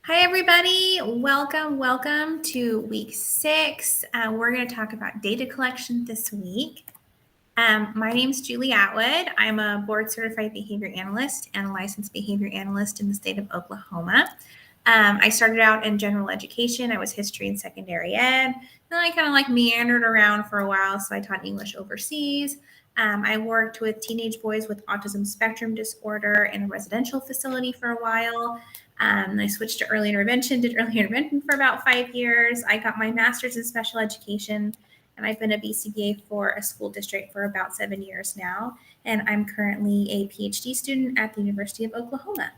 Hi, everybody. Welcome to week 6. We're going to talk about data collection this week. My name is Julie Atwood. I'm a board certified behavior analyst and a licensed behavior analyst in the state of Oklahoma. I started out in general education. I was history and secondary ed. Then I kind of meandered around for a while, so I taught English overseas. I worked with teenage boys with autism spectrum disorder in a residential facility for a while. I switched to early intervention, did early intervention for about 5 years. I got my master's in special education, and I've been a BCBA for a school district for about 7 years now. And I'm currently a PhD student at the University of Oklahoma.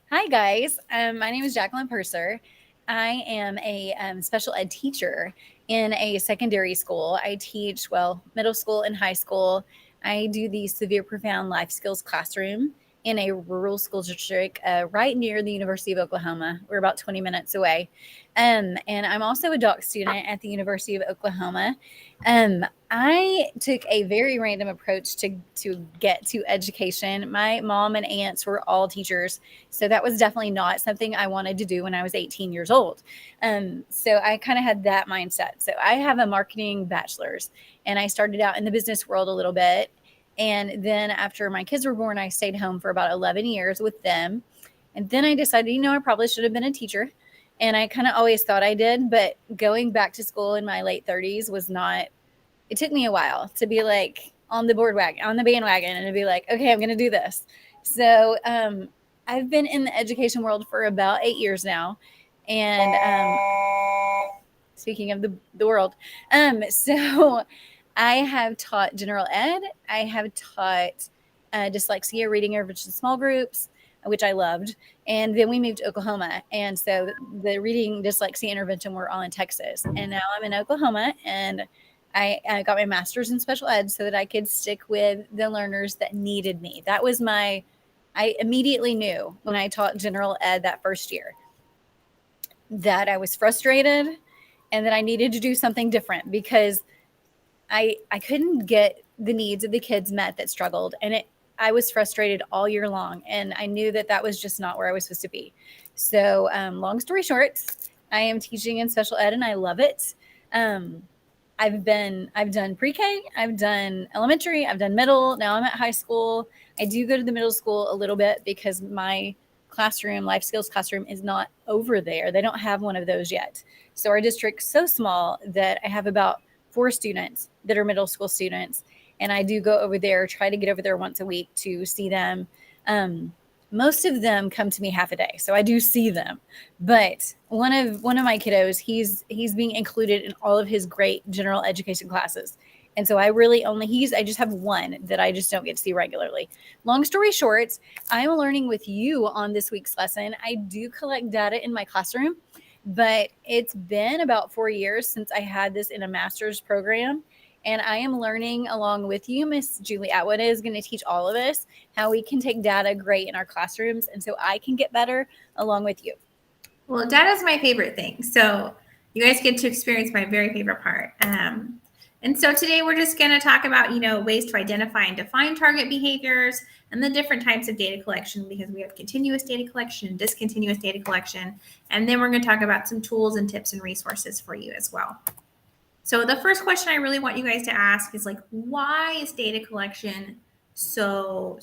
Hi, guys. My name is Jacqueline Purser. I am a special ed teacher in a secondary school. I teach, middle school and high school. I do the severe profound life skills classroom in a rural school district right near the University of Oklahoma. We're about 20 minutes away. And I'm also a doc student at the University of Oklahoma. I took a very random approach to get to education. My mom and aunts were all teachers, so that was definitely not something I wanted to do when I was 18 years old. So I kind of had that mindset. So I have a marketing bachelor's, and I started out in the business world a little bit. And then after my kids were born, I stayed home for about 11 years with them. And then I decided, I probably should have been a teacher. And I kind of always thought I did, but going back to school in my late 30s was not, it took me a while to be like on the bandwagon and to be like, okay, I'm going to do this. So I've been in the education world for about 8 years now. And speaking of the world, so I have taught general ed. I have taught dyslexia, reading intervention small groups, which I loved. And then we moved to Oklahoma. And so the reading dyslexia intervention were all in Texas. And now I'm in Oklahoma, and I got my master's in special ed so that I could stick with the learners that needed me. That was I immediately knew when I taught general ed that first year that I was frustrated and that I needed to do something different because I couldn't get the needs of the kids met that struggled. And I was frustrated all year long. And I knew that was just not where I was supposed to be. So long story short, I am teaching in special ed and I love it. I've done pre-K, I've done elementary, I've done middle. Now I'm at high school. I do go to the middle school a little bit because my classroom, life skills classroom, is not over there. They don't have one of those yet. So our district's so small that I have about 4 students that are middle school students. And I do go over there, try to get over there once a week to see them. Most of them come to me half a day, so I do see them. But one of my kiddos, he's being included in all of his great general education classes. And so I just have one that I just don't get to see regularly. Long story short, I'm learning with you on this week's lesson. I do collect data in my classroom, but it's been about 4 years since I had this in a master's program. And I am learning along with you. Miss Julie Atwood is going to teach all of us how we can take data great in our classrooms. And so I can get better along with you. Well, data is my favorite thing. So you guys get to experience my very favorite part. And so today we're just going to talk about, ways to identify and define target behaviors and the different types of data collection, because we have continuous data collection and discontinuous data collection. And then we're going to talk about some tools and tips and resources for you as well. So the first question I really want you guys to ask is why is data collection so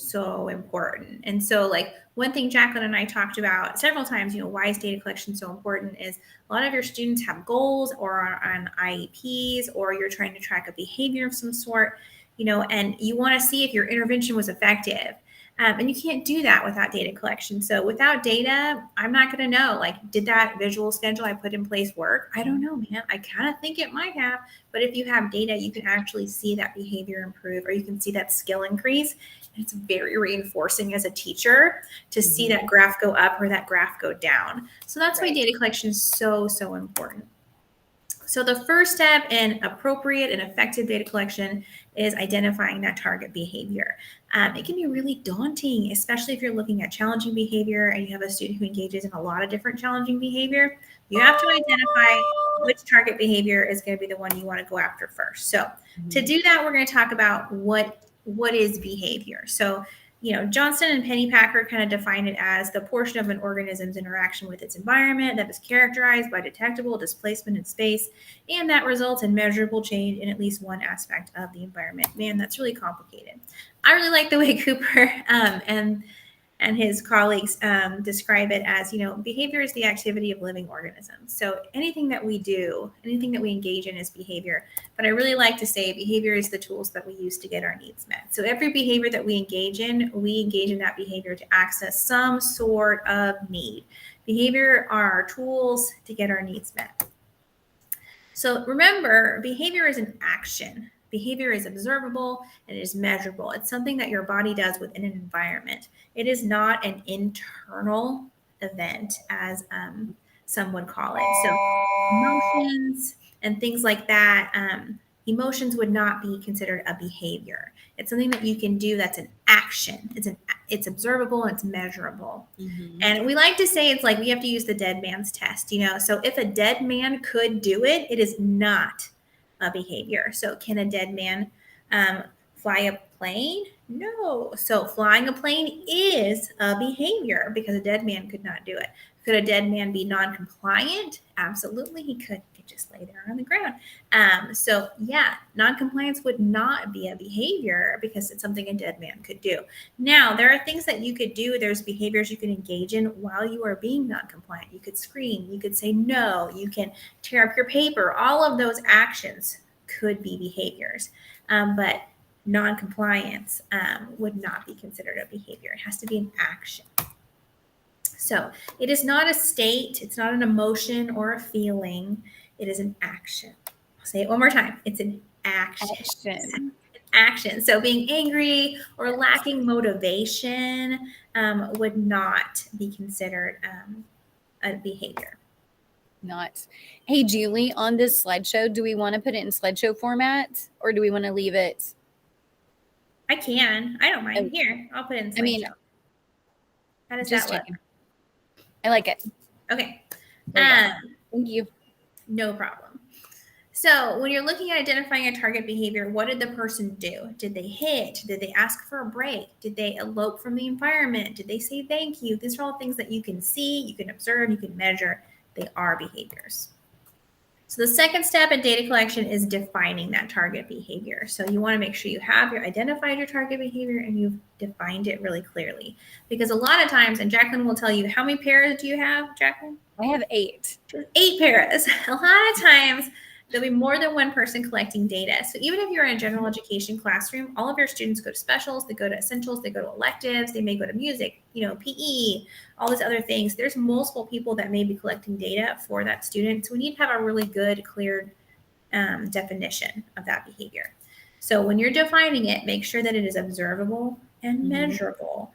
important? And so one thing Jacqueline and I talked about several times, why is data collection so important is a lot of your students have goals or are on IEPs, or you're trying to track a behavior of some sort, and you want to see if your intervention was effective. And you can't do that without data collection. So without data, I'm not going to know, did that visual schedule I put in place work? I don't know, man. I kind of think it might have. But if you have data, you can actually see that behavior improve, or you can see that skill increase. And it's very reinforcing as a teacher to see that graph go up or that graph go down. So that's why data collection is so important. So the first step in appropriate and effective data collection is identifying that target behavior. It can be really daunting, especially if you're looking at challenging behavior and you have a student who engages in a lot of different challenging behavior. You have to identify which target behavior is going to be the one you want to go after first. So to do that, we're going to talk about what is behavior. So Johnston and Pennypacker kind of define it as the portion of an organism's interaction with its environment that is characterized by detectable displacement in space and that results in measurable change in at least one aspect of the environment. Man, that's really complicated. I really like the way Cooper and his colleagues describe it as, behavior is the activity of living organisms. So anything that we do, anything that we engage in is behavior. But I really like to say behavior is the tools that we use to get our needs met. So every behavior that we engage in that behavior to access some sort of need. Behavior are our tools to get our needs met. So remember, behavior is an action. Behavior is observable and it is measurable. It's something that your body does within an environment. It is not an internal event, as some would call it. So emotions and things like that, emotions would not be considered a behavior. It's something that you can do that's an action. It's observable and it's measurable. Mm-hmm. And we like to say it's like we have to use the dead man's test, So if a dead man could do it, it is not a behavior. So can a dead man fly a plane? No. So flying a plane is a behavior because a dead man could not do it. Could a dead man be non-compliant? Absolutely, he could. He could just lay there on the ground. So yeah, non-compliance would not be a behavior because it's something a dead man could do. Now, there are things that you could do. There's behaviors you can engage in while you are being non-compliant. You could scream. You could say no. You can tear up your paper. All of those actions could be behaviors. But non-compliance would not be considered a behavior. It has to be an action. So it is not a state. It's not an emotion or a feeling. It is an action. I'll say it one more time. It's an action. Action. So being angry or lacking motivation would not be considered a behavior. Not. Hey, Julie, on this slideshow, do we want to put it in slideshow format or do we want to leave it? I can. I don't mind. Here, I'll put it in slideshow. How does that look? I like it. Okay. Thank you. No problem. So when you're looking at identifying a target behavior, what did the person do? Did they hit? Did they ask for a break? Did they elope from the environment? Did they say thank you? These are all things that you can see, you can observe, you can measure. They are behaviors. So the second step in data collection is defining that target behavior. So you want to make sure you have identified your target behavior and you've defined it really clearly. Because a lot of times, and Jacqueline will tell you, how many paras do you have, Jacqueline? I have 8. 8 paras. A lot of times, there'll be more than one person collecting data. So even if you're in a general education classroom, all of your students go to specials, they go to essentials, they go to electives, they may go to music, PE, all these other things. There's multiple people that may be collecting data for that student. So we need to have a really good, clear definition of that behavior. So when you're defining it, make sure that it is observable and measurable.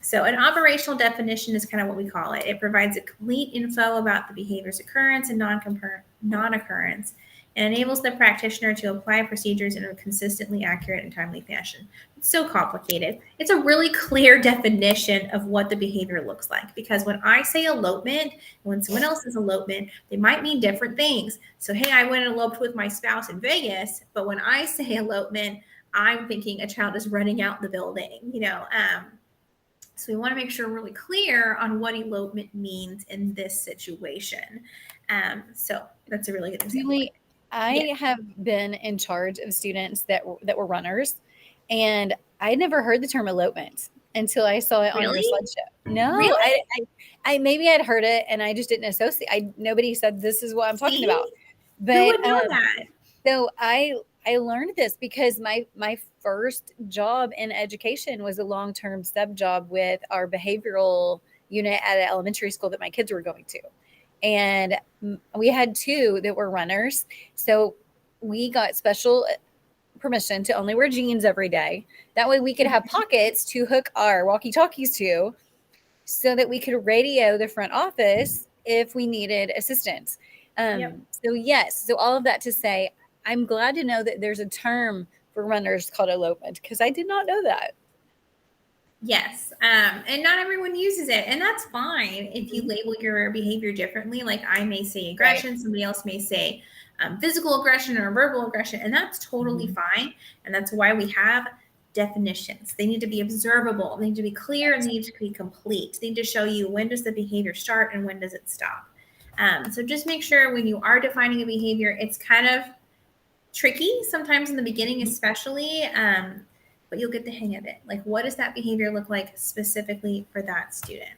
So an operational definition is kind of what we call it. It provides a complete info about the behavior's occurrence and non-occurrence and enables the practitioner to apply procedures in a consistently accurate and timely fashion. It's so complicated. It's a really clear definition of what the behavior looks like because when I say elopement, when someone else says elopement, they might mean different things. So, hey, I went and eloped with my spouse in Vegas, but when I say elopement, I'm thinking a child is running out the building, So we want to make sure we're really clear on what elopement means in this situation. So that's a really good example. Really, I have been in charge of students that were runners, and I never heard the term elopement until I saw it on your slideshow. No, really? I maybe I'd heard it and I just didn't associate. Nobody said this is what I'm talking about. But who would know that? So I learned this because my first job in education was a long-term sub job with our behavioral unit at an elementary school that my kids were going to. And we had 2 that were runners. So we got special permission to only wear jeans every day. That way we could have pockets to hook our walkie-talkies to so that we could radio the front office if we needed assistance. So yes, so all of that to say, I'm glad to know that there's a term for runners called elopement because I did not know that. Yes. And not everyone uses it. And that's fine if you label your behavior differently. Like I may say aggression, right. Somebody else may say physical aggression or verbal aggression. And that's totally fine. And that's why we have definitions. They need to be observable. They need to be clear, and they need to be complete. They need to show you when does the behavior start and when does it stop. So just make sure when you are defining a behavior, it's kind of tricky sometimes in the beginning, especially, but you'll get the hang of it. Like, what does that behavior look like specifically for that student?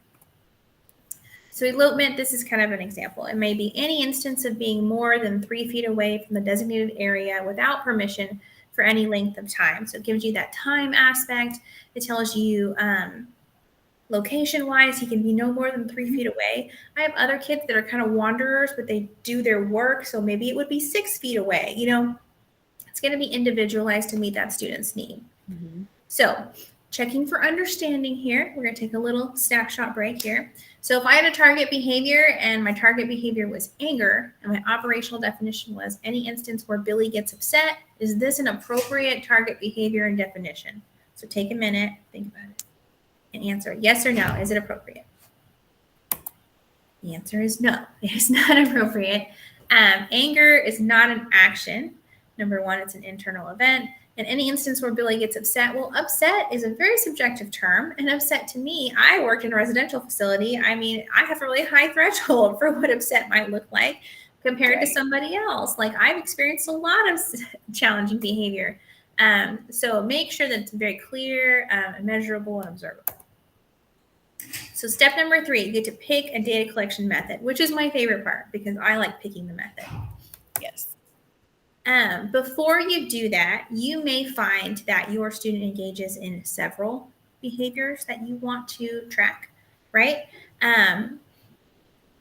So elopement, this is kind of an example. It may be any instance of being more than 3 feet away from the designated area without permission for any length of time. So it gives you that time aspect. It tells you location-wise, he can be no more than 3 feet away. I have other kids that are kind of wanderers, but they do their work. So maybe it would be 6 feet away. You know, it's going to be individualized to meet that student's need. Mm-hmm. So checking for understanding here, we're going to take a little snapshot break here. So if I had a target behavior and my target behavior was anger and my operational definition was any instance where Billy gets upset, is this an appropriate target behavior and definition? So take a minute, think about it, and answer yes or no. Is it appropriate? The answer is no. It is not appropriate. Anger is not an action. Number one, it's an internal event. In any instance where Billy gets upset, well, upset is a very subjective term. And upset to me, I worked in a residential facility. I mean, I have a really high threshold for what upset might look like compared to somebody else. Like, I've experienced a lot of challenging behavior. So make sure that it's very clear, measurable, and observable. So step number 3, you get to pick a data collection method, which is my favorite part because I like picking the method. Yes. Before you do that, you may find that your student engages in several behaviors that you want to track, right?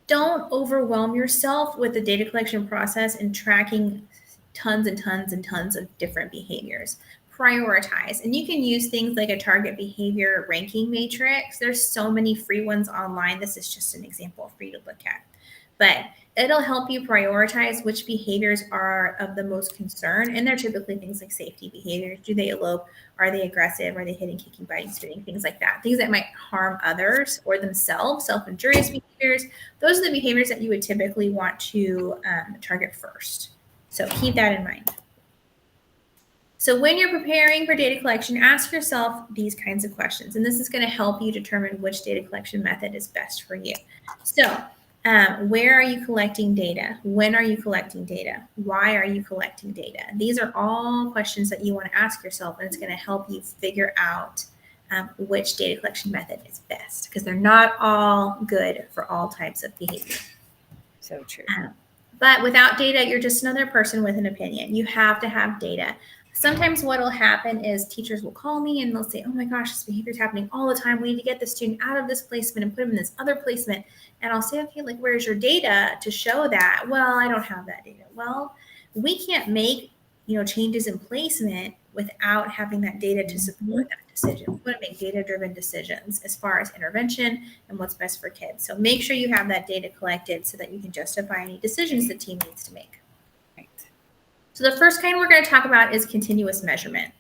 Don't overwhelm yourself with the data collection process and tracking tons and tons and tons of different behaviors. Prioritize. And you can use things like a target behavior ranking matrix. There's so many free ones online. This is just an example for you to look at. But it'll help you prioritize which behaviors are of the most concern. And they're typically things like safety behaviors. Do they elope? Are they aggressive? Are they hitting, kicking, biting, spitting? Things like that. Things that might harm others or themselves, self-injurious behaviors. Those are the behaviors that you would typically want to target first. So keep that in mind. So when you're preparing for data collection, ask yourself these kinds of questions. And this is going to help you determine which data collection method is best for you. So where are you collecting data? When are you collecting data? Why are you collecting data? These are all questions that you want to ask yourself, and it's going to help you figure out which data collection method is best, because they're not all good for all types of behavior. So true. But without data, you're just another person with an opinion. You have to have data. Sometimes what will happen is teachers will call me and they'll say, oh my gosh, this behavior is happening all the time. We need to get the student out of this placement and put him in this other placement. And I'll say, okay, like, where's your data to show that? Well, I don't have that data. Well, we can't make, changes in placement without having that data to support that decision. We want to make data-driven decisions as far as intervention and what's best for kids. So make sure you have that data collected so that you can justify any decisions the team needs to make. So the first kind we're going to talk about is continuous measurement.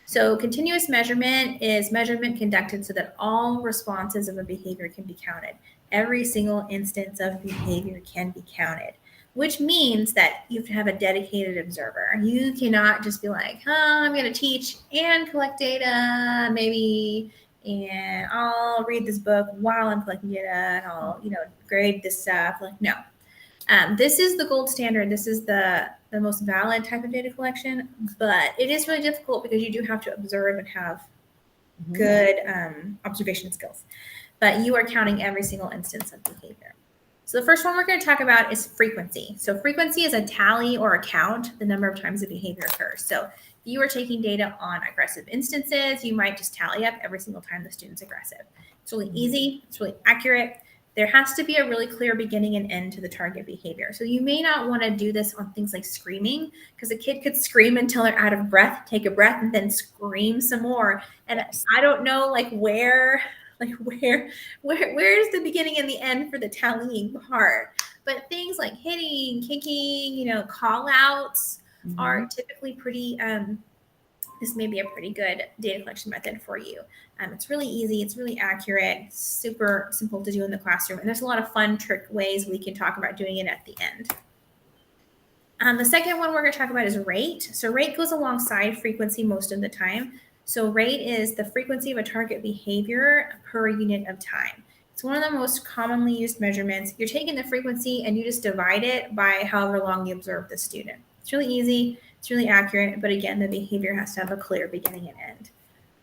So continuous measurement is measurement conducted so that all responses of a behavior can be counted. Every single instance of behavior can be counted, which means that you have to have a dedicated observer. You cannot just be like, I'm going to teach and collect data, maybe, and I'll read this book while I'm collecting data, and I'll, grade this stuff. Like, no. This is the gold standard. This is the most valid type of data collection, but it is really difficult because you do have to observe and have good observation skills. But you are counting every single instance of behavior. So the first one we're going to talk about is frequency. So frequency is a tally or a count, the number of times a behavior occurs. So if you are taking data on aggressive instances, you might just tally up every single time the student's aggressive. It's really easy. It's really accurate. There has to be a really clear beginning and end to the target behavior. So you may not want to do this on things like screaming, because a kid could scream until they're out of breath, take a breath, and then scream some more. And I don't know, where is the beginning and the end for the tallying part? But things like hitting, kicking, call outs are typically pretty, this may be a pretty good data collection method for you. It's really easy. It's really accurate. Super simple to do in the classroom. And there's a lot of fun trick ways we can talk about doing it at the end. The second one we're going to talk about is rate. So rate goes alongside frequency most of the time. So rate is the frequency of a target behavior per unit of time. It's one of the most commonly used measurements. You're taking the frequency and you just divide it by however long you observe the student. It's really easy, it's really accurate, but again, the behavior has to have a clear beginning and end.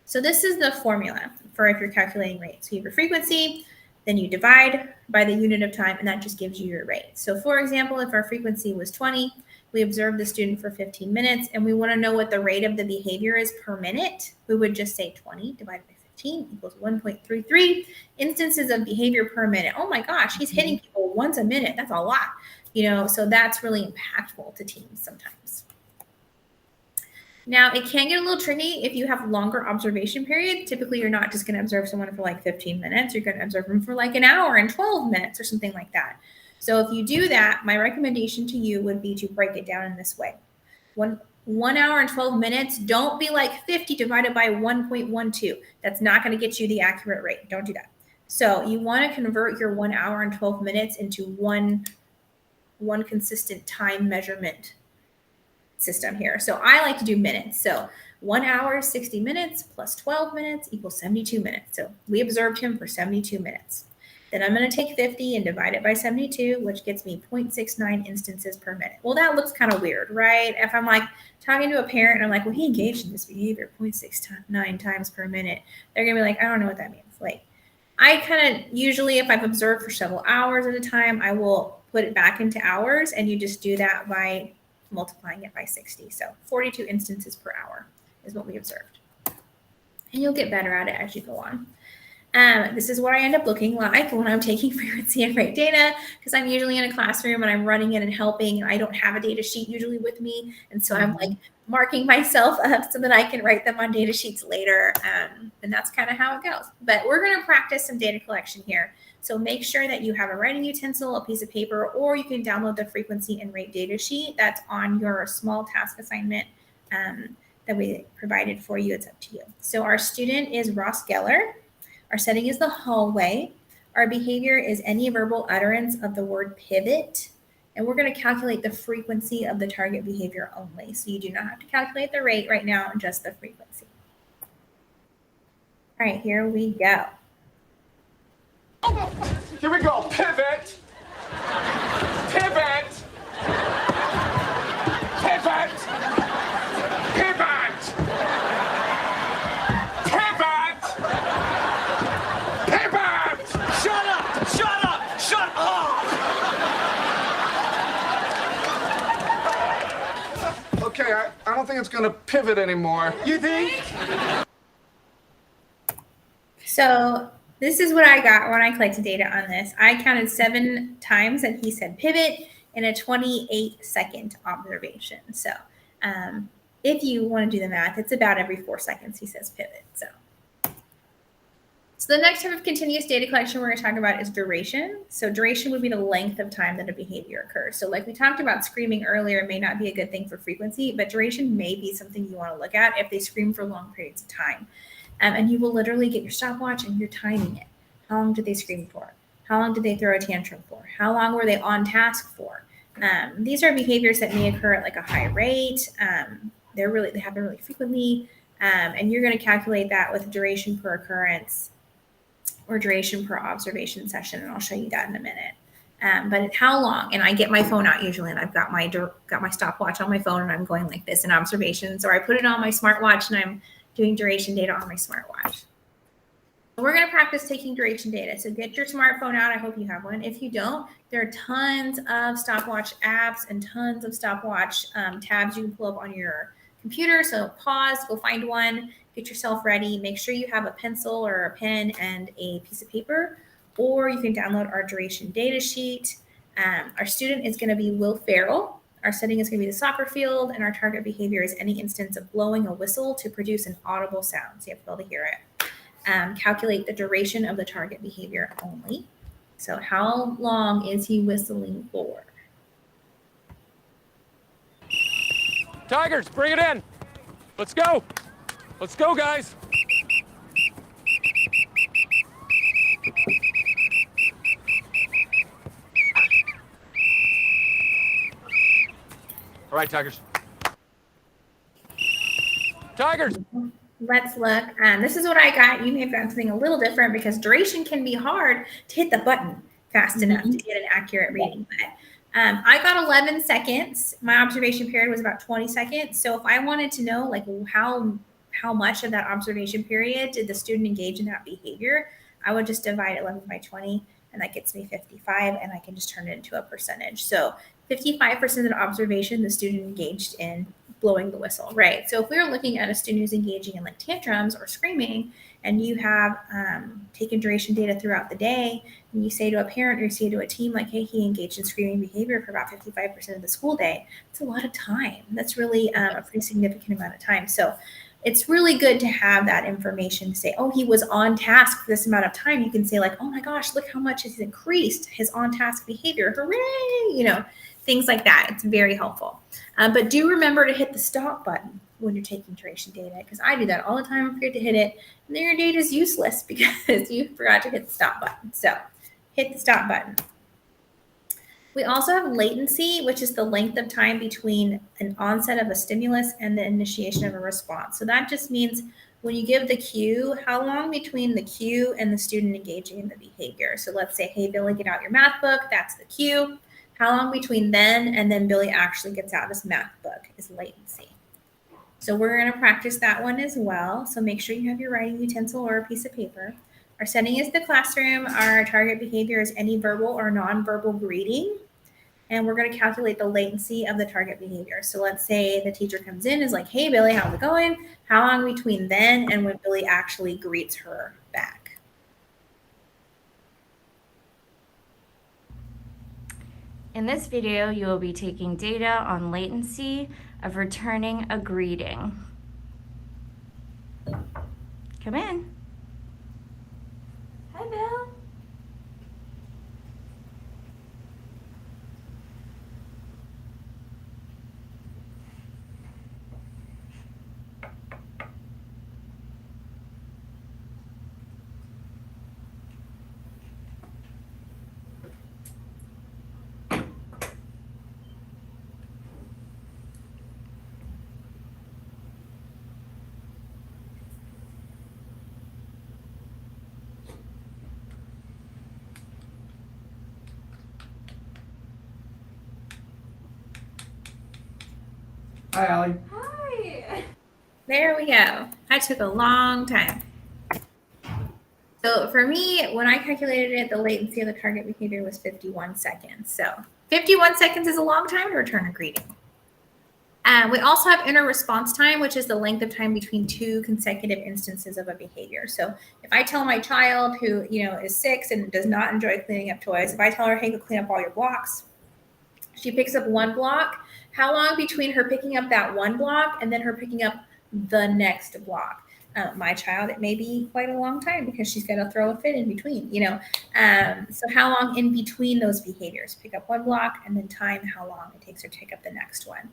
So this is the formula for if you're calculating rate. So you have your frequency, then you divide by the unit of time, and that just gives you your rate. So for example, if our frequency was 20, we observed the student for 15 minutes, and we want to know what the rate of the behavior is per minute, we would just say 20 divided by 15 equals 1.33 instances of behavior per minute. Oh my gosh, he's hitting people once a minute. That's a lot. So that's really impactful to teams sometimes. Now, it can get a little tricky if you have longer observation period. Typically, you're not just going to observe someone for like 15 minutes. You're going to observe them for like an hour and 12 minutes or something like that. So if you do that, my recommendation to you would be to break it down in this way. 1 hour and 12 minutes, don't be like 50 divided by 1.12. That's not going to get you the accurate rate. Don't do that. So you want to convert your 1 hour and 12 minutes into one consistent time measurement system here. So I like to do minutes. So 1 hour, 60 minutes plus 12 minutes equals 72 minutes. So we observed him for 72 minutes. Then I'm going to take 50 and divide it by 72, which gets me 0.69 instances per minute. Well, that looks kind of weird, right? If I'm like talking to a parent and I'm like, well, he engaged in this behavior 0.69 times per minute, they're going to be like, I don't know what that means. Like, I kind of usually, if I've observed for several hours at a time, I will put it back into hours, and you just do that by multiplying it by 60. So 42 instances per hour is what we observed. And you'll get better at it as you go on. This is what I end up looking like when I'm taking frequency and rate data, because I'm usually in a classroom and I'm running it and helping, and I don't have a data sheet usually with me. And so I'm like marking myself up so that I can write them on data sheets later. And that's kind of how it goes. But we're going to practice some data collection here. So make sure that you have a writing utensil, a piece of paper, or you can download the frequency and rate data sheet that's on your small task assignment that we provided for you. It's up to you. So our student is Ross Geller. Our setting is the hallway. Our behavior is any verbal utterance of the word pivot. And we're going to calculate the frequency of the target behavior only. So you do not have to calculate the rate right now, just the frequency. All right, here we go. Here we go. Pivot. Pivot. Pivot. Pivot. Pivot. Pivot. Shut up. Shut up. Shut up. Okay, I don't think it's going to pivot anymore. You think? So this is what I got when I collected data on this. I counted 7 times that he said pivot in a 28-second observation. So if you want to do the math, it's about every 4 seconds he says pivot. So the next type of continuous data collection we're going to talk about is duration. So duration would be the length of time that a behavior occurs. So like we talked about, screaming earlier may not be a good thing for frequency, but duration may be something you want to look at if they scream for long periods of time. And you will literally get your stopwatch and you're timing it. How long did they scream for? How long did they throw a tantrum for? How long were they on task for? These are behaviors that may occur at like a high rate. They happen really frequently. And you're going to calculate that with duration per occurrence or duration per observation session. And I'll show you that in a minute. But how long? And I get my phone out usually, and I've got my stopwatch on my phone, and I'm going like this in observations, or I put it on my smartwatch and I'm doing duration data on my smartwatch. We're going to practice taking duration data. So get your smartphone out. I hope you have one. If you don't, there are tons of stopwatch apps and tons of stopwatch tabs you can pull up on your computer. So pause, go find one, get yourself ready. Make sure you have a pencil or a pen and a piece of paper, or you can download our duration data sheet. Our student is going to be Will Farrell. Our setting is going to be the soccer field, and our target behavior is any instance of blowing a whistle to produce an audible sound. So you have to be able to hear it. Calculate the duration of the target behavior only. So how long is he whistling for? Tigers, bring it in. Let's go. Let's go, guys. All right, Tigers. Tigers. Let's look. This is what I got. You may have gotten something a little different because duration can be hard to hit the button fast enough to get an accurate reading. But I got 11 seconds. My observation period was about 20 seconds. So if I wanted to know like how much of that observation period did the student engage in that behavior, I would just divide 11 by 20, and that gets me 55, and I can just turn it into a percentage. So 55% of the observation the student engaged in blowing the whistle, right? So if we were looking at a student who's engaging in like tantrums or screaming, and you have taken duration data throughout the day, and you say to a parent or you say to a team like, hey, he engaged in screaming behavior for about 55% of the school day, it's a lot of time. That's really a pretty significant amount of time. So it's really good to have that information to say, oh, he was on task for this amount of time. You can say like, oh my gosh, look how much he's increased his on-task behavior. Hooray! You know, things like that. It's very helpful. But do remember to hit the stop button when you're taking duration data, because I do that all the time. I forget to hit it, and then your data is useless because you forgot to hit the stop button. So hit the stop button. We also have latency, which is the length of time between an onset of a stimulus and the initiation of a response. So that just means when you give the cue, how long between the cue and the student engaging in the behavior. So let's say, hey, Billy, get out your math book. That's the cue. How long between then and then Billy actually gets out his math book is latency. So we're going to practice that one as well. So make sure you have your writing utensil or a piece of paper. Our setting is the classroom. Our target behavior is any verbal or nonverbal greeting. And we're going to calculate the latency of the target behavior. So let's say the teacher comes in, is like, hey, Billy, how's it going? How long between then and when Billy actually greets her back? In this video, you will be taking data on latency of returning a greeting. Come in. Hi, Bill. Hi, Allie. Hi. There we go. That took a long time. So for me, when I calculated it, the latency of the target behavior was 51 seconds. So 51 seconds is a long time to return a greeting. We also have inner response time, which is the length of time between two consecutive instances of a behavior. So if I tell my child who, is 6 and does not enjoy cleaning up toys, if I tell her, hey, go clean up all your blocks, she picks up one block. How long between her picking up that one block and then her picking up the next block? My child, it may be quite a long time because she's got to throw a fit in between, So how long in between those behaviors? Pick up one block and then time how long it takes her to pick up the next one.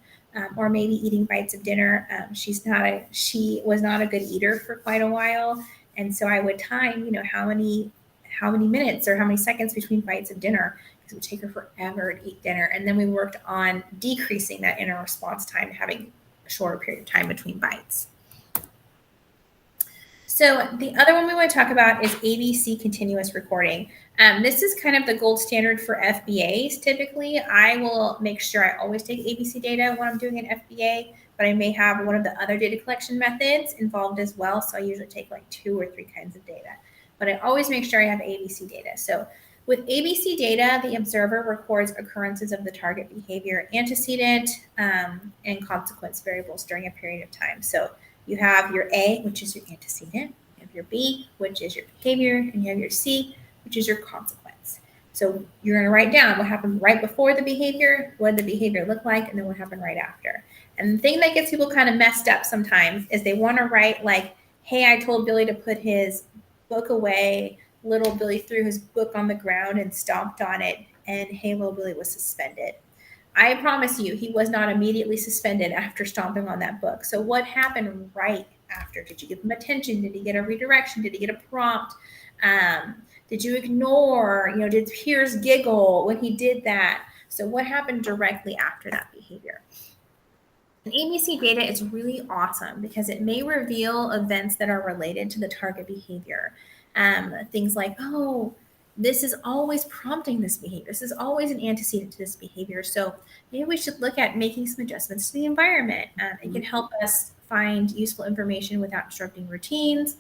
Or maybe eating bites of dinner. She was not a good eater for quite a while. And so I would time, how many minutes or how many seconds between bites of dinner. It would take her forever to eat dinner. And then we worked on decreasing that inner response time, having a shorter period of time between bites. So the other one we want to talk about is ABC continuous recording. This is kind of the gold standard for FBAs. Typically, I will make sure I always take ABC data when I'm doing an FBA, but I may have one of the other data collection methods involved as well. So I usually take like 2 or 3 kinds of data, but I always make sure I have ABC data. So with ABC data, the observer records occurrences of the target behavior, antecedent, and consequence variables during a period of time. So you have your A, which is your antecedent, you have your B, which is your behavior, and you have your C, which is your consequence. So you're going to write down what happened right before the behavior, what did the behavior look like, and then what happened right after. And the thing that gets people kind of messed up sometimes is they want to write like, hey, I told Billy to put his book away. Little Billy threw his book on the ground and stomped on it, and hey, little Billy was suspended. I promise you, he was not immediately suspended after stomping on that book. So what happened right after? Did you give him attention? Did he get a redirection? Did he get a prompt? Did you ignore? Did peers giggle when he did that? So what happened directly after that behavior? And ABC data is really awesome because it may reveal events that are related to the target behavior. Things like, oh, this is always prompting this behavior. This is always an antecedent to this behavior. So maybe we should look at making some adjustments to the environment. It can help us find useful information without disrupting routines.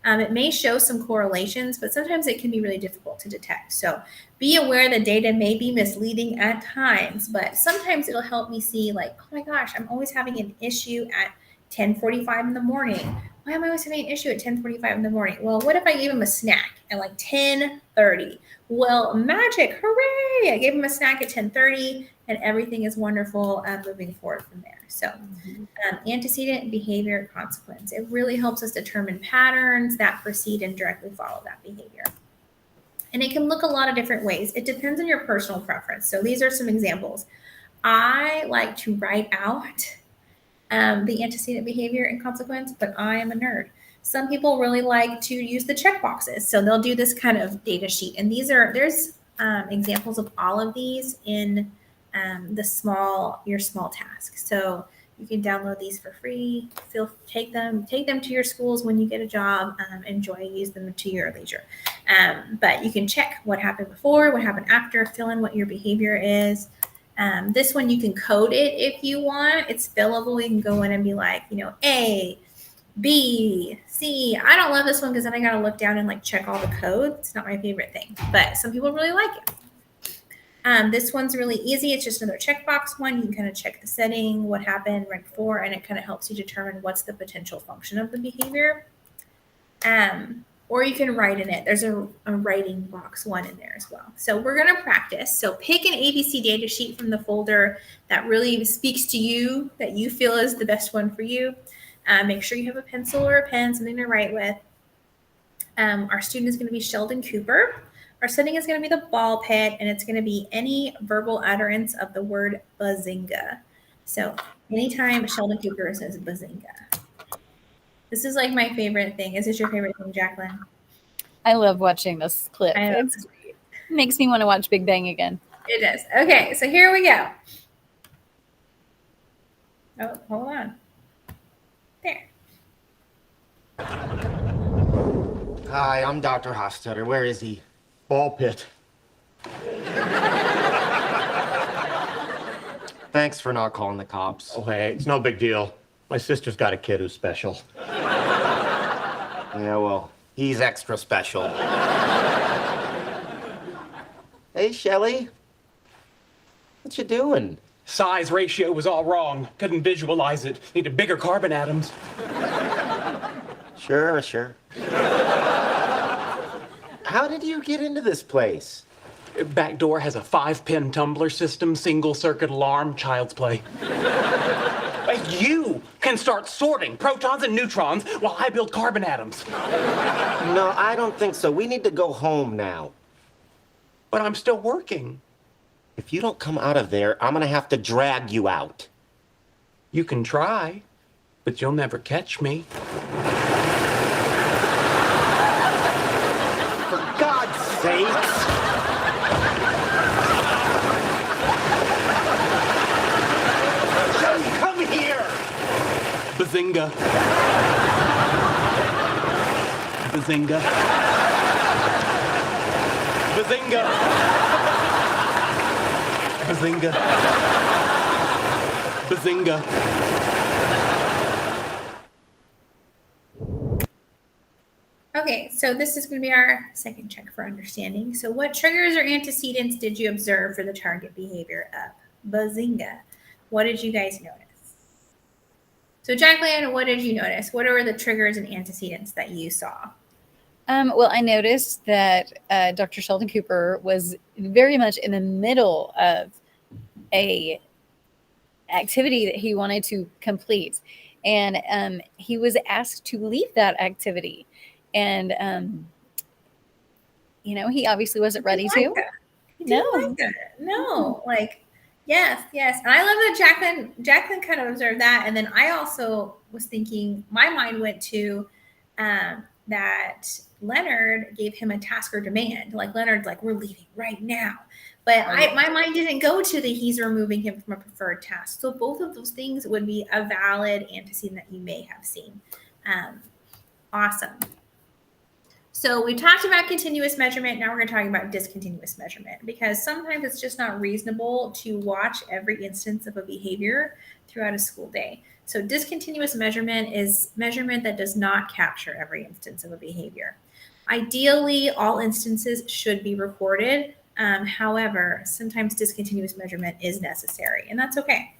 It may show some correlations, but sometimes it can be really difficult to detect. So be aware the data may be misleading at times, but sometimes it'll help me see like, oh my gosh, I'm always having an issue at 10:45 in the morning. Why am I always having an issue at 10:45 in the morning? Well, what if I gave him a snack at like 10:30? Well, magic, hooray! I gave him a snack at 10:30 and everything is wonderful moving forward from there. So antecedent behavior consequence. It really helps us determine patterns that precede and directly follow that behavior. And it can look a lot of different ways. It depends on your personal preference. So these are some examples. I like to write out the antecedent behavior and consequence, but I am a nerd. Some people really like to use the checkboxes. So they'll do this kind of data sheet. And there's examples of all of these in your small tasks. So you can download these for free. Take them to your schools when you get a job. Use them to your leisure. But you can check what happened before, what happened after, fill in what your behavior is. This one you can code it if you want. It's fillable. You can go in and be like, A, B, C. I don't love this one because then I got to look down and like check all the code. It's not my favorite thing, but some people really like it. This one's really easy. It's just another checkbox one. You can kind of check the setting, what happened right before, and it kind of helps you determine what's the potential function of the behavior. Or you can write in it. There's a writing box one in there as well. So we're going to practice. So pick an ABC data sheet from the folder that really speaks to you, that you feel is the best one for you. Make sure you have a pencil or a pen, something to write with. Our student is going to be Sheldon Cooper. Our setting is going to be the ball pit, and it's going to be any verbal utterance of the word bazinga. So anytime Sheldon Cooper says bazinga. This is like my favorite thing. Is this your favorite thing, Jacqueline? I love watching this clip. It makes me want to watch Big Bang again. It does. Okay, so here we go. Oh, hold on. There. Hi, I'm Dr. Hofstadter. Where is he? Ball pit. Thanks for not calling the cops. Oh, hey, it's no big deal. My sister's got a kid who's special. Yeah, well, he's extra special. Hey, Shelly. What you doing? Size ratio was all wrong. Couldn't visualize it. Needed bigger carbon atoms. Sure. How did you get into this place? Back door has a 5-pin tumbler system, single circuit alarm, child's play. You can start sorting protons and neutrons while I build carbon atoms. No, I don't think so. We need to go home now. But I'm still working. If you don't come out of there, I'm gonna have to drag you out. You can try, but you'll never catch me. For God's sakes! Shelly, come here! Bazinga. Bazinga. Bazinga. Bazinga. Bazinga. Okay, so this is going to be our second check for understanding. So what triggers or antecedents did you observe for the target behavior of bazinga? What did you guys notice? So Jacqueline, what did you notice? What are the triggers and antecedents that you saw? Well, I noticed that Dr. Sheldon Cooper was very much in the middle of a activity that he wanted to complete. And he was asked to leave that activity. And, he obviously wasn't ready to. No, like, yes. And I love that Jacqueline kind of observed that. And then I also was thinking, my mind went to, that Leonard gave him a task or demand. Like Leonard's like, we're leaving right now. But my mind didn't go to the he's removing him from a preferred task. So both of those things would be a valid antecedent that you may have seen. Awesome. So we talked about continuous measurement. Now we're going to talk about discontinuous measurement, because sometimes it's just not reasonable to watch every instance of a behavior throughout a school day. So discontinuous measurement is measurement that does not capture every instance of a behavior. Ideally, all instances should be recorded. However, sometimes discontinuous measurement is necessary, and that's okay.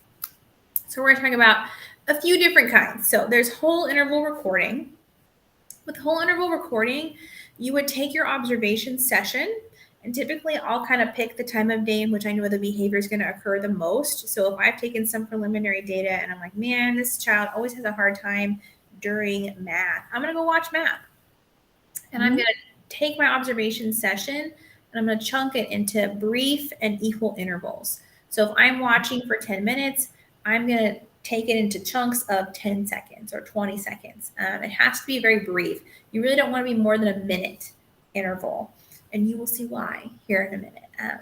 So we're going to talk about a few different kinds. So there's whole interval recording. With whole interval recording, you would take your observation session, and typically I'll kind of pick the time of day in which I know the behavior is going to occur the most. So if I've taken some preliminary data and I'm like, man, this child always has a hard time during math, I'm going to go watch math. And I'm going to take my observation session and I'm going to chunk it into brief and equal intervals. So if I'm watching for 10 minutes, I'm going to take it into chunks of 10 seconds or 20 seconds. It has to be very brief. You really don't want to be more than a minute interval, and you will see why here in a minute.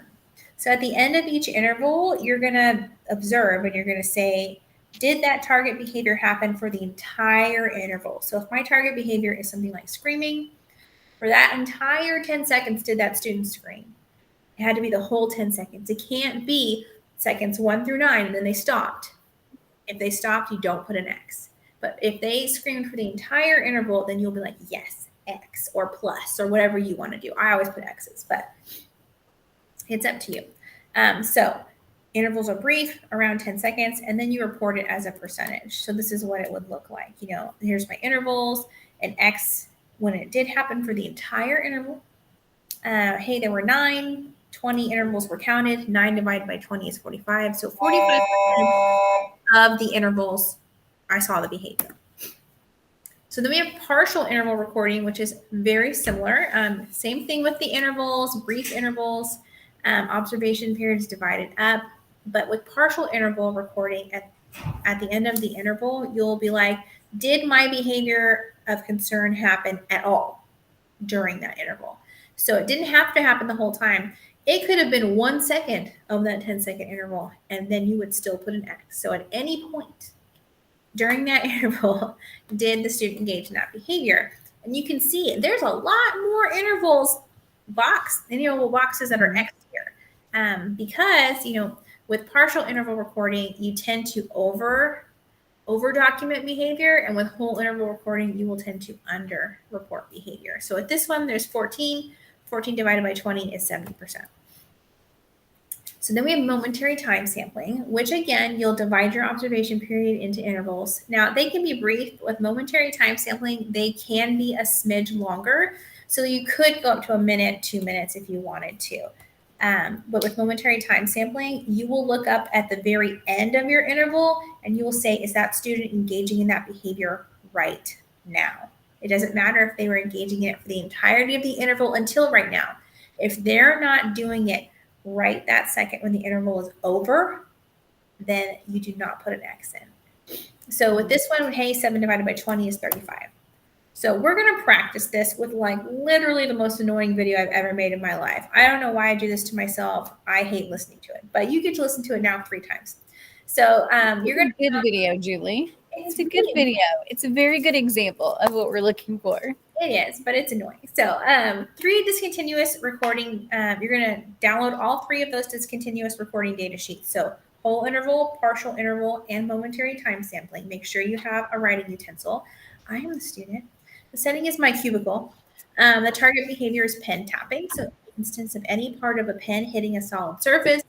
So at the end of each interval, you're going to observe and you're going to say, did that target behavior happen for the entire interval? So if my target behavior is something like screaming, for that entire 10 seconds, did that student scream? It had to be the whole 10 seconds. It can't be seconds 1 through 9 and then they stopped. If they stopped, you don't put an X. But if they screamed for the entire interval, then you'll be like, yes, X or plus or whatever you want to do. I always put X's, but it's up to you. So intervals are brief, around 10 seconds, and then you report it as a percentage. So this is what it would look like. You know, here's my intervals, and X when it did happen for the entire interval. Hey, there were 9, 20 intervals were counted. 9 divided by 20 is 45. So 45% of the intervals, I saw the behavior. So then we have partial interval recording, which is very similar. Same thing with the intervals, brief intervals, observation periods divided up. But with partial interval recording, at the end of the interval, you'll be like, did my behavior of concern happen at all during that interval? So it didn't have to happen the whole time. It could have been 1 second of that 10-second interval, and then you would still put an X. So at any point during that interval, did the student engage in that behavior? And you can see there's a lot more interval boxes that are X here. Because, you know, with partial interval recording, you tend to over document behavior, and with whole interval recording, you will tend to under report behavior. So with this one, there's 14 divided by 20 is 70%. So then we have momentary time sampling, which again, you'll divide your observation period into intervals. Now they can be brief. With momentary time sampling, they can be a smidge longer. So you could go up to a minute, 2 minutes if you wanted to. But with momentary time sampling, you will look up at the very end of your interval and you will say, is that student engaging in that behavior right now? It doesn't matter if they were engaging in it for the entirety of the interval until right now. If they're not doing it right that second when the interval is over, then you do not put an X in. So with this one, hey, 7 divided by 20 is 35. So we're going to practice this with like literally the most annoying video I've ever made in my life. I don't know why I do this to myself. I hate listening to it, but you get to listen to it now 3 times. So you're going to good video, Julie. It's a good video. It's a very good example of what we're looking for. It is, but it's annoying. So 3 discontinuous recording. You're going to download all 3 of those discontinuous recording data sheets. So whole interval, partial interval, and momentary time sampling. Make sure you have a writing utensil. I am the student. The setting is my cubicle. The target behavior is pen tapping. So in the instance of any part of a pen hitting a solid surface,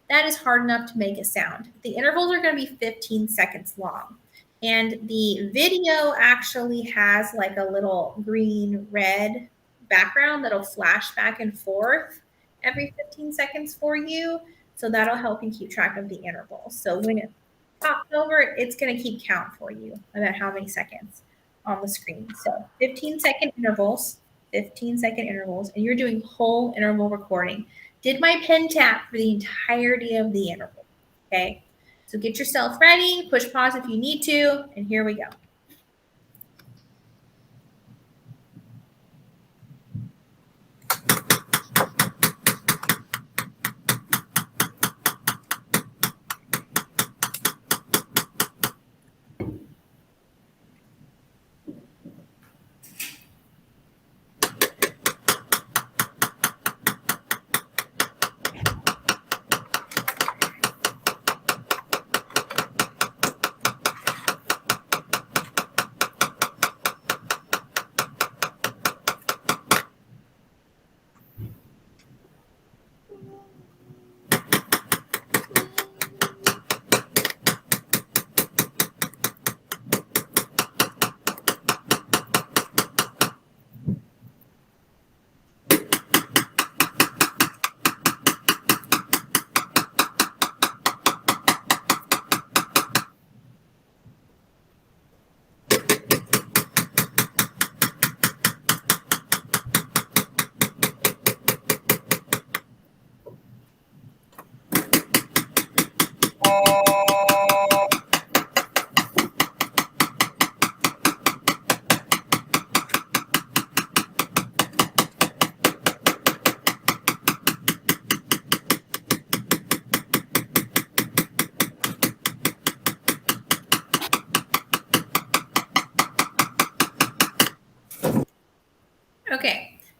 that is hard enough to make a sound. The intervals are going to be 15 seconds long. And the video actually has like a little green-red background that'll flash back and forth every 15 seconds for you. So that'll help you keep track of the intervals. So when it pops over, it's going to keep count for you about how many seconds on the screen. So 15-second intervals, and you're doing whole interval recording. Did my pen tap for the entirety of the interval? Okay. So get yourself ready, push pause if you need to, and here we go.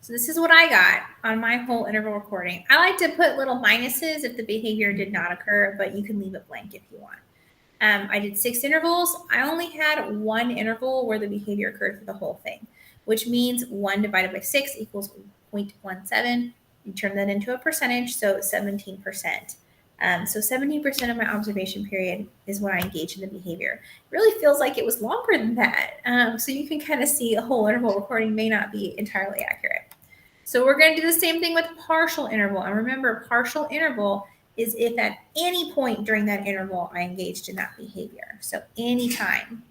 So this is what I got on my whole interval recording. I like to put little minuses if the behavior did not occur, but you can leave it blank if you want. I did 6 intervals. I only had 1 interval where the behavior occurred for the whole thing, which means 1 divided by 6 equals 0.17. You turn that into a percentage, so 17%. So 17% of my observation period is when I engage in the behavior. It really feels like it was longer than that. So you can kind of see a whole interval recording may not be entirely accurate. So we're going to do the same thing with partial interval. And remember, partial interval is if at any point during that interval I engaged in that behavior. So anytime.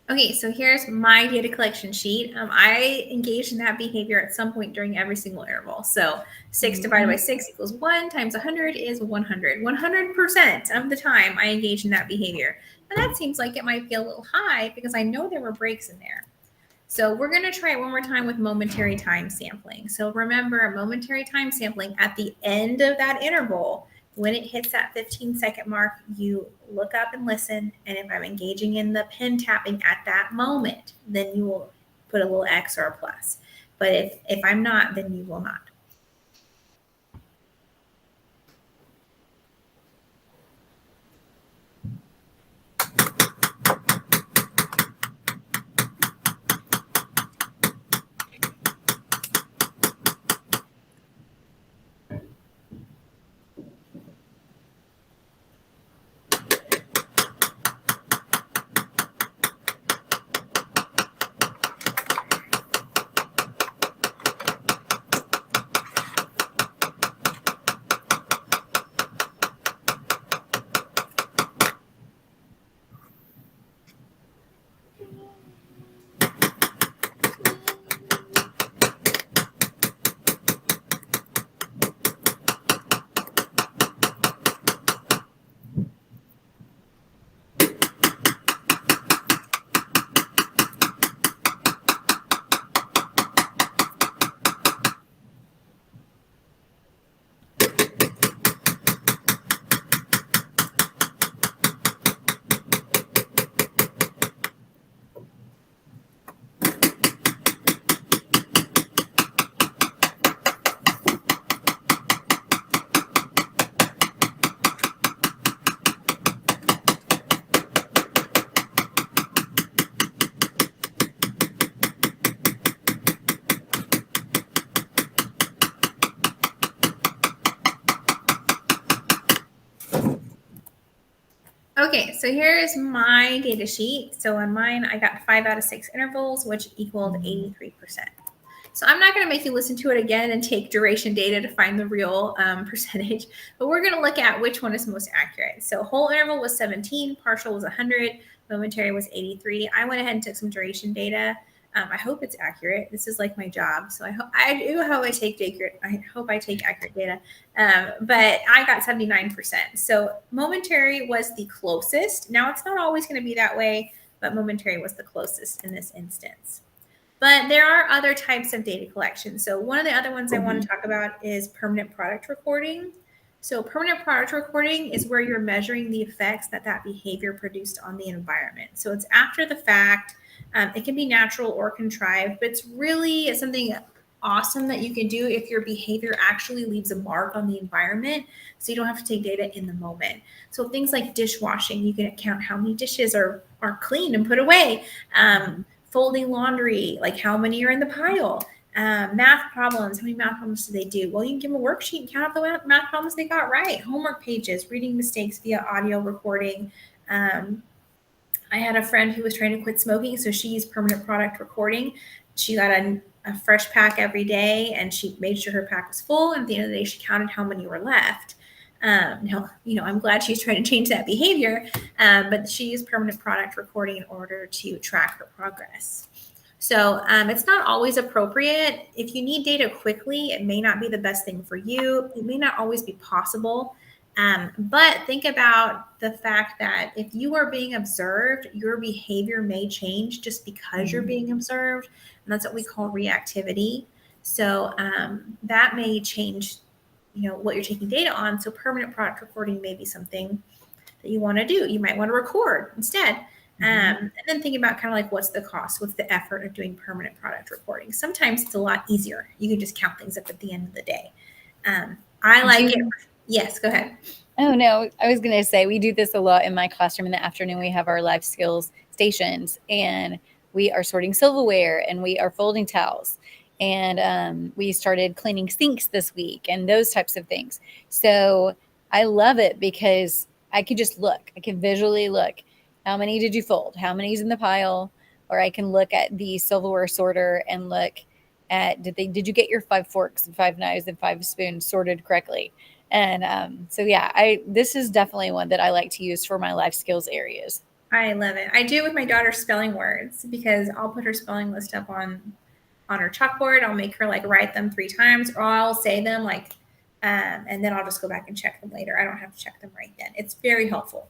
Okay, so here's my data collection sheet. I engaged in that behavior at some point during every single interval. So 6 divided by 6 equals 1 times 100 is 100. 100% of the time I engage in that behavior. And that seems like it might be a little high because I know there were breaks in there. So we're going to try it one more time with momentary time sampling. So remember, momentary time sampling at the end of that interval, when it hits that 15-second mark, you look up and listen. And if I'm engaging in the pen tapping at that moment, then you will put a little X or a plus. But if I'm not, then you will not. Okay, so here's my data sheet. So on mine, I got 5 out of 6 intervals, which equaled 83%. So I'm not going to make you listen to it again and take duration data to find the real percentage, but we're going to look at which one is most accurate. So whole interval was 17, partial was 100, momentary was 83. I went ahead and took some duration data. I hope it's accurate. This is like my job. So I hope I take accurate data. But I got 79%. So momentary was the closest. Now it's not always going to be that way, but momentary was the closest in this instance. But there are other types of data collection. So one of the other ones I want to talk about is permanent product recording. So permanent product recording is where you're measuring the effects that behavior produced on the environment. So it's after the fact. It can be natural or contrived, but it's really something awesome that you can do if your behavior actually leaves a mark on the environment, so you don't have to take data in the moment. So things like dishwashing, you can count how many dishes are cleaned and put away. Folding laundry, like how many are in the pile. Math problems, how many math problems do they do? Well, you can give them a worksheet and count up the math problems they got right. Homework pages, reading mistakes via audio recording. I had a friend who was trying to quit smoking, so she used permanent product recording. She got a fresh pack every day, and she made sure her pack was full. And at the end of the day, she counted how many were left. Now, I'm glad she's trying to change that behavior, but she used permanent product recording in order to track her progress. So it's not always appropriate. If you need data quickly, it may not be the best thing for you. It may not always be possible. But think about the fact that if you are being observed, your behavior may change just because you're being observed. And that's what we call reactivity. So that may change, what you're taking data on. So permanent product recording may be something that you want to do. You might want to record instead. And then think about kind of like, what's the cost? What's the effort of doing permanent product recording? Sometimes it's a lot easier. You can just count things up at the end of the day. I like it. Yes, go ahead. Oh, no, I was going to say we do this a lot in my classroom in the afternoon. We have our life skills stations, and we are sorting silverware, and we are folding towels. And we started cleaning sinks this week and those types of things. So I love it because I could just look. I can visually look. How many did you fold? How many is in the pile? Or I can look at the silverware sorter and look at, did you get your 5 forks and 5 knives and 5 spoons sorted correctly? And so, yeah, this is definitely one that I like to use for my life skills areas. I love it. I do it with my daughter's spelling words because I'll put her spelling list up on her chalkboard. I'll make her write them 3 times, or I'll say them and then I'll just go back and check them later. I don't have to check them right then. It's very helpful.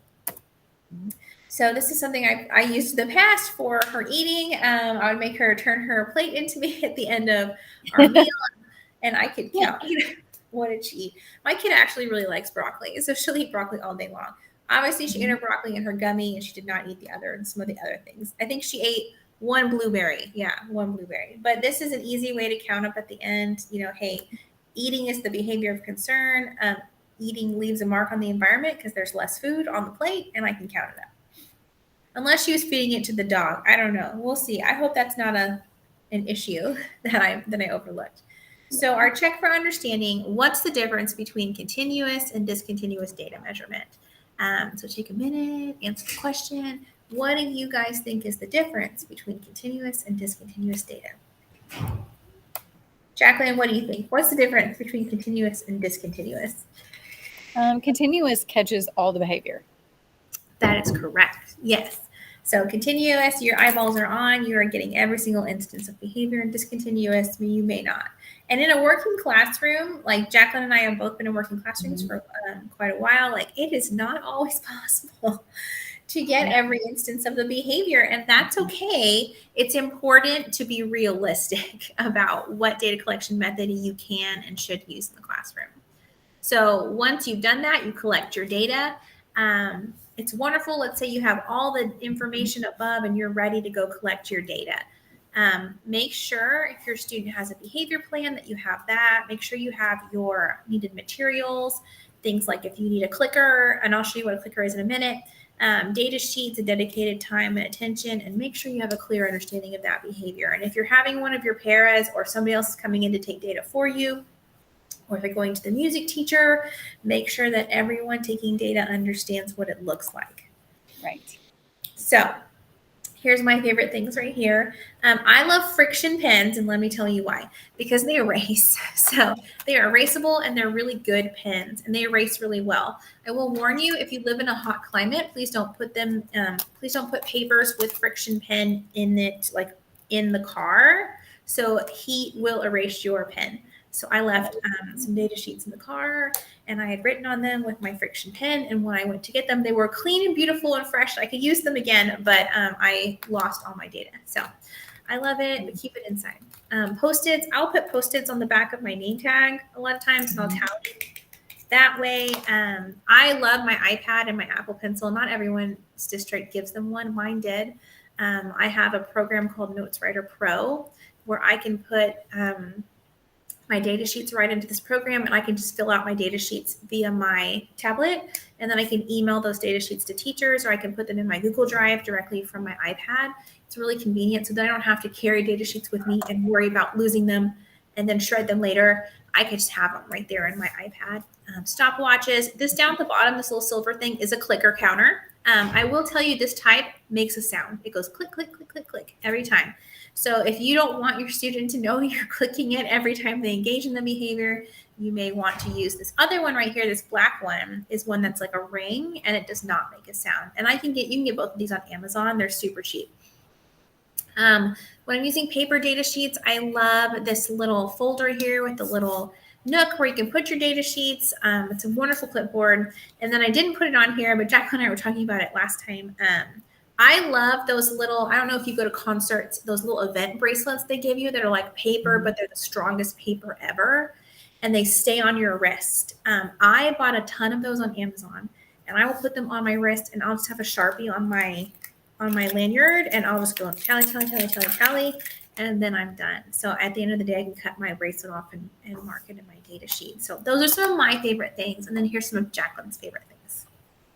So this is something I used in the past for her eating. I would make her turn her plate into me at the end of our meal, and I could count. What did she eat? My kid actually really likes broccoli, so she'll eat broccoli all day long. Obviously, she ate her broccoli and her gummy, and she did not eat some of the other things. I think she ate 1 blueberry. Yeah, 1 blueberry. But this is an easy way to count up at the end. Hey, eating is the behavior of concern. Eating leaves a mark on the environment because there's less food on the plate, and I can count it up. Unless she was feeding it to the dog. I don't know. We'll see. I hope that's not an issue that I overlooked. So our check for understanding, what's the difference between continuous and discontinuous data measurement? So take a minute, answer the question. What do you guys think is the difference between continuous and discontinuous data? Jacqueline, what do you think? What's the difference between continuous and discontinuous? Continuous catches all the behavior. That is correct. Yes. So continuous, your eyeballs are on, you are getting every single instance of behavior, and discontinuous, you may not. And in a working classroom, like Jacqueline and I have both been in working classrooms for quite a while, it is not always possible to get every instance of the behavior, and that's okay. It's important to be realistic about what data collection method you can and should use in the classroom. So once you've done that, you collect your data. It's wonderful. Let's say you have all the information above and you're ready to go collect your data. Make sure if your student has a behavior plan that you have that. Make sure you have your needed materials, things like if you need a clicker, and I'll show you what a clicker is in a minute, data sheets, a dedicated time and attention, and make sure you have a clear understanding of that behavior. And if you're having one of your paras or somebody else is coming in to take data for you, or if you're going to the music teacher, make sure that everyone taking data understands what it looks like. Right. So here's my favorite things right here. I love friction pens, and let me tell you why. Because they erase. So they are erasable, and they're really good pens, and they erase really well. I will warn you, if you live in a hot climate, please don't put papers with friction pen in it, in the car. So heat will erase your pen. So I left some data sheets in the car, and I had written on them with my friction pen. And when I went to get them, they were clean and beautiful and fresh. I could use them again, but I lost all my data. So I love it, but keep it inside. Post-its, I'll put Post-its on the back of my name tag a lot of times, and I'll tally that way. I love my iPad and my Apple Pencil. Not everyone's district gives them one. Mine did. I have a program called Notes Writer Pro where I can put my data sheets right into this program, and I can just fill out my data sheets via my tablet, and then I can email those data sheets to teachers, or I can put them in my Google Drive directly from my iPad. It's really convenient, so that I don't have to carry data sheets with me and worry about losing them and then shred them later. I could just have them right there in my iPad. Stopwatches. This down at the bottom, this little silver thing, is a clicker counter. I will tell you, this type makes a sound. It goes click, click, click, click, click every time. So if you don't want your student to know you're clicking it every time they engage in the behavior, you may want to use this other one right here. This black one is one that's like a ring, and it does not make a sound. And you can get both of these on Amazon. They're super cheap. When I'm using paper data sheets, I love this little folder here with the little nook where you can put your data sheets. It's a wonderful clipboard. And then I didn't put it on here, but Jacqueline and I were talking about it last time. I love those little, I don't know if you go to concerts, those little event bracelets they give you that are like paper, but they're the strongest paper ever, and they stay on your wrist. I bought a ton of those on Amazon, and I will put them on my wrist, and I'll just have a Sharpie on my lanyard, and I'll just go tally, tally, tally, tally, tally, and then I'm done. So at the end of the day, I can cut my bracelet off and mark it in my data sheet. So those are some of my favorite things. And then here's some of Jacqueline's favorite things.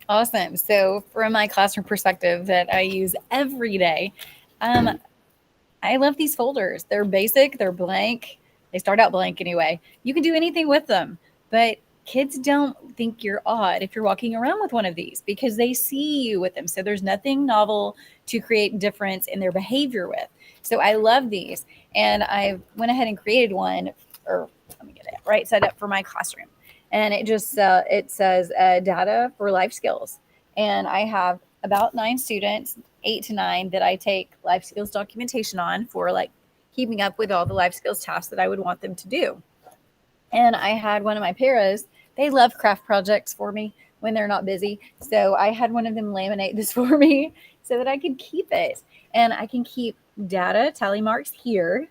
Awesome. So from my classroom perspective that I use every day, I love these folders. They're basic, they're blank. They start out blank anyway. You can do anything with them, but kids don't think you're odd if you're walking around with one of these because they see you with them. So there's nothing novel to create difference in their behavior with. So I love these. And I went ahead and created one, or let me get it right side up for my classroom. And it just, it says data for life skills. And I have about 9 students, 8 to 9, that I take life skills documentation on for like keeping up with all the life skills tasks that I would want them to do. And I had one of my paras, they love craft projects for me when they're not busy. So I had one of them laminate this for me so that I could keep it. And I can keep data, tally marks here,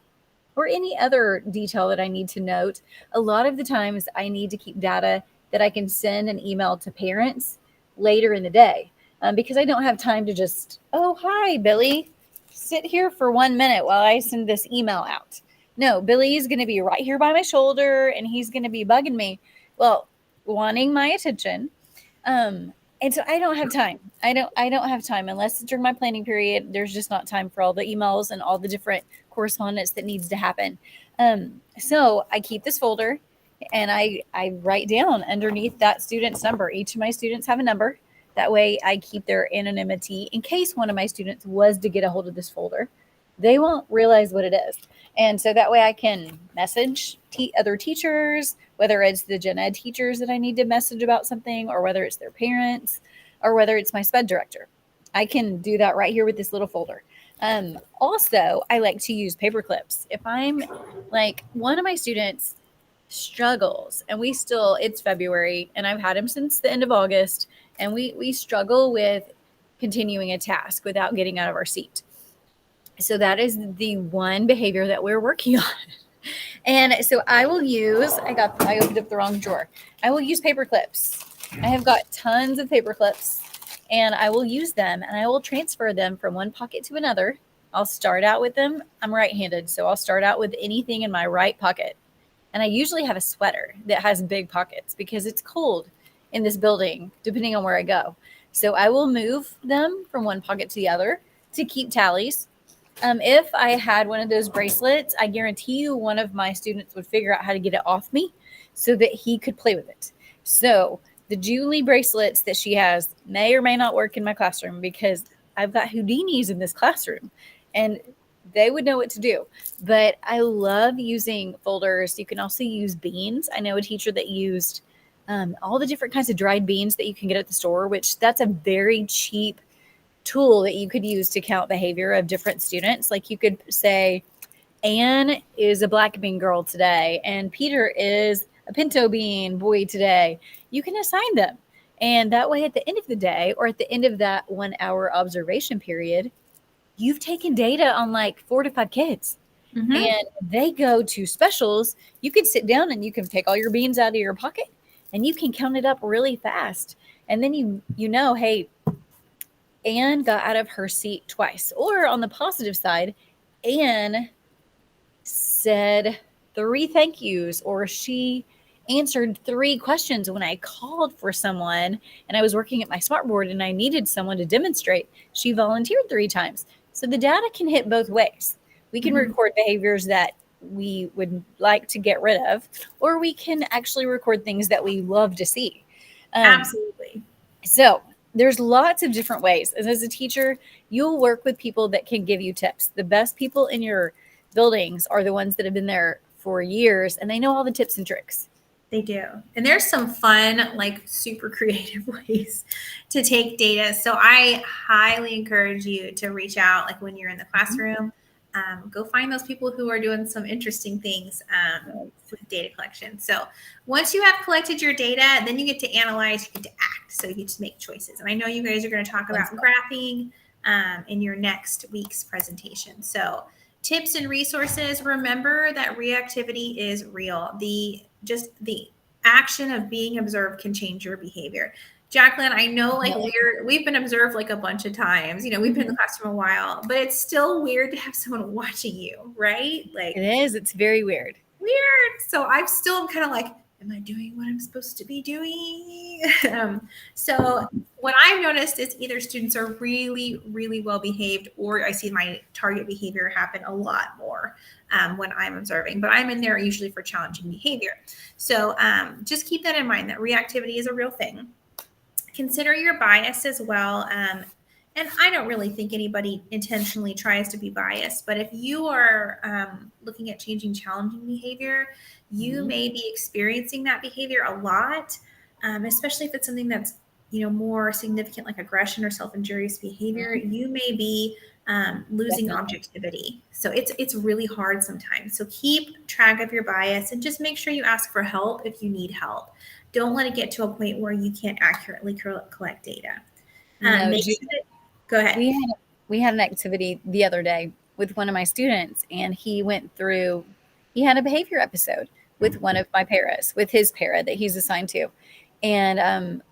or any other detail that I need to note. A lot of the times I need to keep data that I can send an email to parents later in the day because I don't have time to just, oh, hi, Billy, sit here for 1 minute while I send this email out. No, Billy is going to be right here by my shoulder and he's going to be bugging me. Well, wanting my attention. And so I don't have time. I don't have time unless it's during my planning period. There's just not time for all the emails and all the different correspondence that needs to happen. So I keep this folder and I write down underneath that student's number. Each of my students have a number. That way I keep their anonymity in case one of my students was to get a hold of this folder. They won't realize what it is. And so that way I can message other teachers, whether it's the gen ed teachers that I need to message about something, or whether it's their parents, or whether it's my SPED director. I can do that right here with this little folder. Also, I like to use paper clips. If I'm like, one of my students struggles, and it's February, and I've had him since the end of August, and we struggle with continuing a task without getting out of our seat. So that is the one behavior that we're working on. And so I will use, I opened up the wrong drawer. I will use paper clips. I have got tons of paper clips and I will use them and I will transfer them from one pocket to another. I'll start out with them. I'm right-handed, so I'll start out with anything in my right pocket. And I usually have a sweater that has big pockets because it's cold in this building, depending on where I go. So I will move them from one pocket to the other to keep tallies. If I had one of those bracelets, I guarantee you one of my students would figure out how to get it off me so that he could play with it. So the Julie bracelets that she has may or may not work in my classroom because I've got Houdinis in this classroom and they would know what to do. But I love using folders. You can also use beans. I know a teacher that used all the different kinds of dried beans that you can get at the store, which that's a very cheap tool that you could use to count behavior of different students. Like you could say, Anne is a black bean girl today, and Peter is a pinto bean boy today. You can assign them. And that way, at the end of the day, or at the end of that 1 hour observation period, you've taken data on like 4 to 5 kids. Mhm. And they go to specials. You can sit down and you can take all your beans out of your pocket and you can count it up really fast. And then you know, hey, Anne got out of her seat twice. Or on the positive side, Anne said 3 thank yous, or she answered 3 questions when I called for someone and I was working at my smartboard and I needed someone to demonstrate. She volunteered 3 times. So the data can hit both ways. We can record behaviors that we would like to get rid of, or we can actually record things that we love to see. Absolutely. So there's lots of different ways. And as a teacher, you'll work with people that can give you tips. The best people in your buildings are the ones that have been there for years and they know all the tips and tricks. They do. And there's some fun, like super creative ways to take data. So I highly encourage you to reach out, like when you're in the classroom, go find those people who are doing some interesting things with data collection. So once you have collected your data, then you get to analyze, you get to act. So you get to make choices. And I know you guys are going to talk about graphing in your next week's presentation. So tips and resources. Remember that reactivity is real. The action of being observed can change your behavior. Jacqueline, I know like we've been observed like a bunch of times. You know, we've been in the classroom a while, but it's still weird to have someone watching you, right? Like it is. It's very weird. So I'm still kind of like, am I doing what I'm supposed to be doing? So what I've noticed is either students are really, really well behaved, or I see my target behavior happen a lot more when I'm observing, but I'm in there usually for challenging behavior. So just keep that in mind, that reactivity is a real thing. Consider your bias as well. And I don't really think anybody intentionally tries to be biased, but if you are looking at changing challenging behavior, you may be experiencing that behavior a lot, especially if it's something that's, you know, more significant, like aggression or self-injurious behavior. You may be losing objectivity. So it's really hard sometimes. So keep track of your bias and just make sure you ask for help if you need help. Don't let it get to a point where you can't accurately collect data. Go ahead. We had an activity the other day with one of my students, and he had a behavior episode with one of my paras, with his para that he's assigned to. And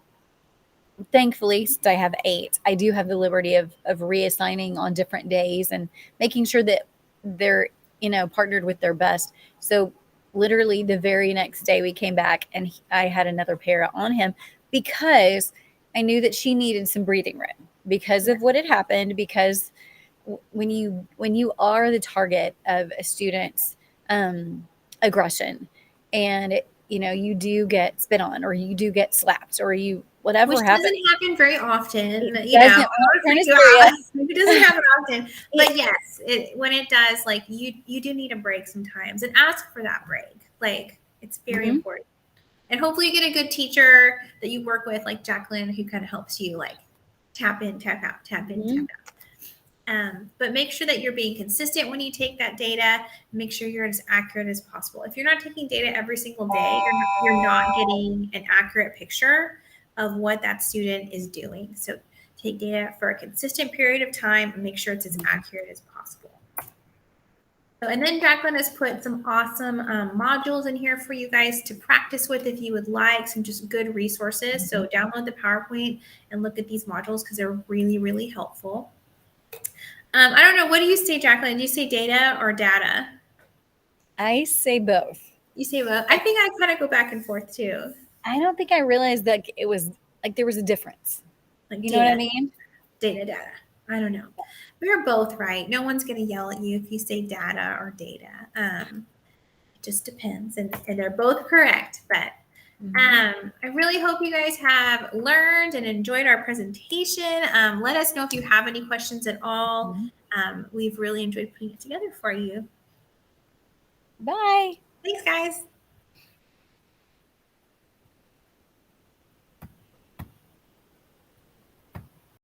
thankfully, since I have 8, I do have the liberty of reassigning on different days and making sure that they're, you know, partnered with their best. So literally the very next day we came back and I had another para on him because I knew that she needed some breathing room because of what had happened. Because when you are the target of a student's aggression, and you know, you do get spit on, or you do get slapped, or whatever Which happens. doesn't happen very often. It You know, doesn't. it doesn't happen often. But yes, when it does, like you do need a break sometimes, and ask for that break. Like it's very important. And hopefully you get a good teacher that you work with, like Jacqueline, who kind of helps you like tap in, tap out, tap in, tap out. But make sure that you're being consistent when you take that data. Make sure you're as accurate as possible. If you're not taking data every single day, you're not getting an accurate picture of what that student is doing. So take data for a consistent period of time and make sure it's as accurate as possible. So, and then Jacqueline has put some awesome modules in here for you guys to practice with if you would like, some just good resources. So download the PowerPoint and look at these modules because they're really, really helpful. I don't know. What do you say, Jacqueline? Do you say data or data? I say both. You say both? I think I kind of go back and forth too. I don't think I realized that it was like there was a difference. Like you know what I mean? Data. I don't know. We're both right. No one's going to yell at you if you say data or data. It just depends. And they're both correct. But I really hope you guys have learned and enjoyed our presentation. Let us know if you have any questions at all. We've really enjoyed putting it together for you. Bye. Thanks, guys.